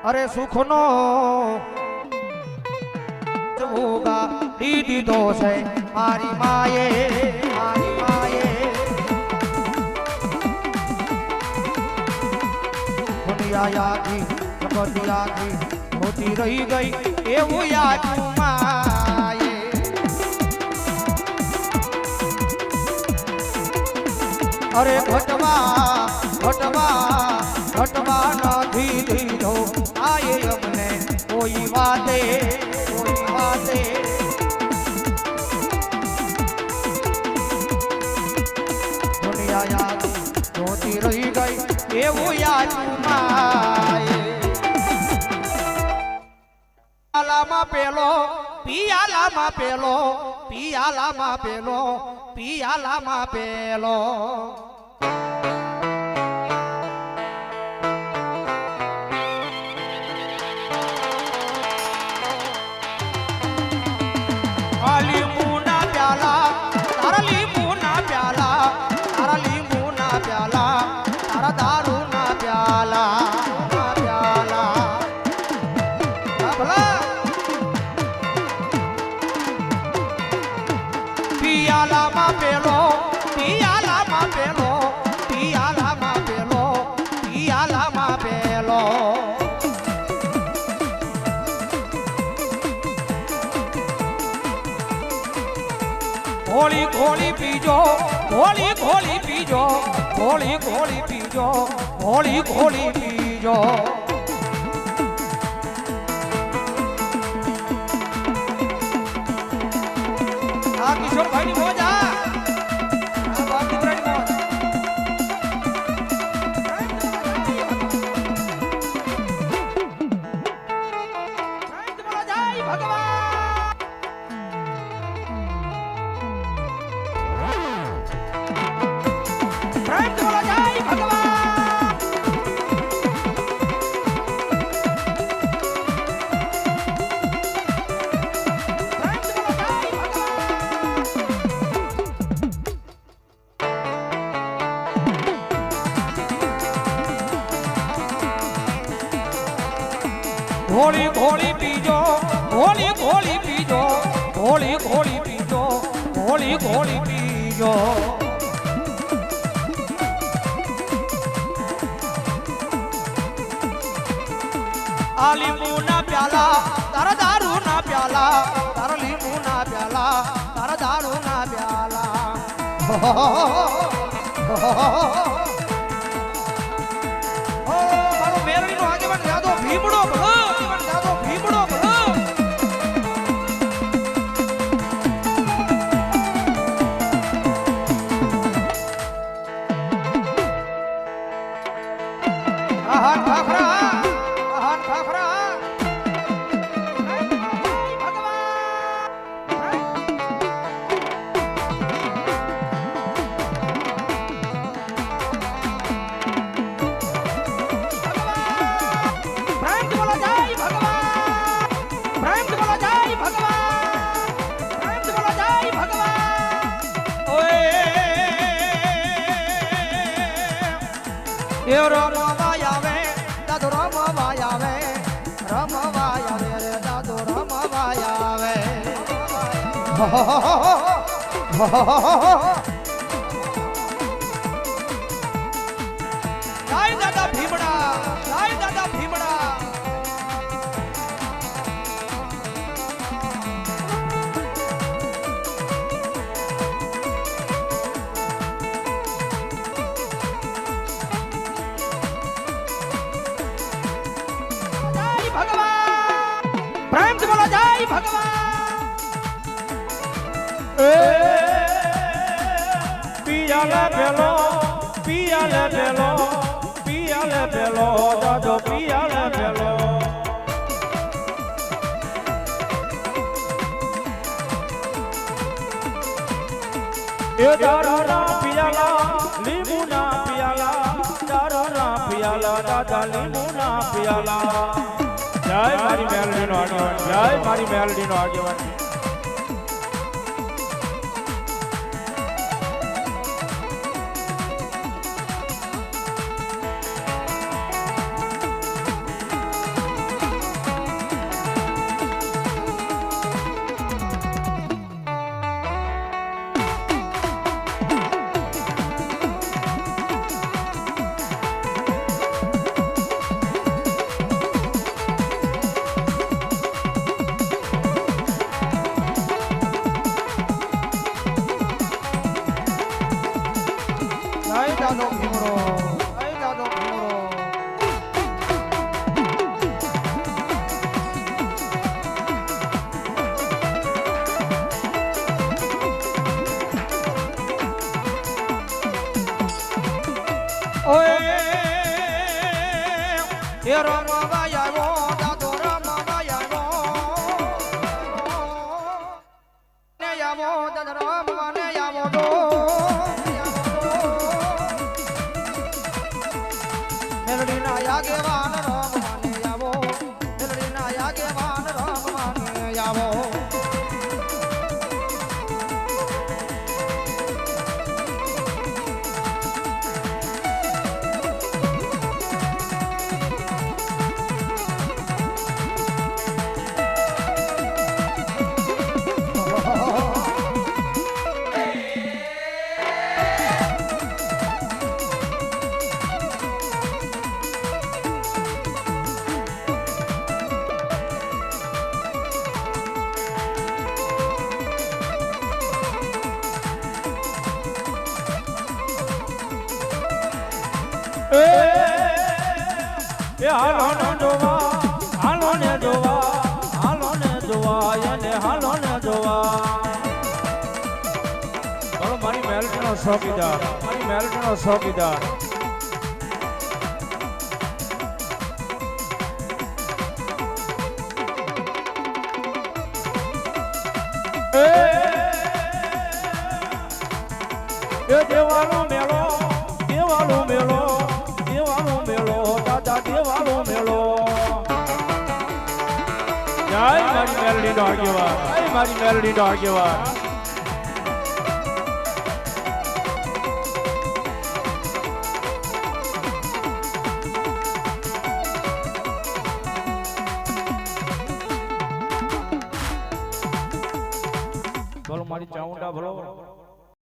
અરે સુખનો ભોગા દીધો છે મારી માયે દુનિયાથી જગતિયાથી હોતી રહી ગઈ એવું યાદ માયે અરે ઘટવા નથી દીધો આયે અમને કોઈ વાતે દુનિયા યાદ જોતી રહી ગઈ એવું યાદ માયે પિયાલામાં પેલો લીંબુના પ્યાલા તારા લીંબુના પ્યાલા તારા દારૂના પ્યાલા પિયાલામાં પેલો ઘોળી ઘોળી પીજો આ કિશોરભાઈની મોજ આ બાપુરાની મોજ ઘોળી ઘોળી પીજો આ લીંબુના પ્યાલા તારા દારૂના પ્યાલા તારા લીંબુના પ્યાલા તારા દારૂના પ્યાલા મારો મેરડીનો આગેવાન યાદો ભીમડો ભલો રમવાય આવે દાદો રમવાય આવે રે દાદો રમવાય આવે જય દાદા ભીમડા પિયાલે પેલો દાદો પિયાલે પેલો એ દારૂના પિયાલા લીંબુના પિયાલા દારૂના પિયાલા દાદા લીંબુના પિયાલા જય મારી મેલડીનો આગેવાન એ રમવા આવ્યો દાદો રમવા આવ્યો ને આવો દાદા રમવા ને આવો દો મેલડીના આગેવાન રમવા ને આવો મેલડીના આગેવાન રમવા ને આવો એ હાલો ને જોવા હાલો ને જોવા હાલો ને જોવા એને હાલો ને જોવા બોલો મારી મેલડીનો ચોકીદાર મારી મેલડીનો ચોકીદાર એ દેવાનો મેળો દેવાનો મેળો દેવાનો મેળો દાદા દેવાનો મેળો જય મારી મેલડીનો આગેવાન જય મારી મેલડીનો આગેવાન બોલો મારી ચાઉંડા ભલો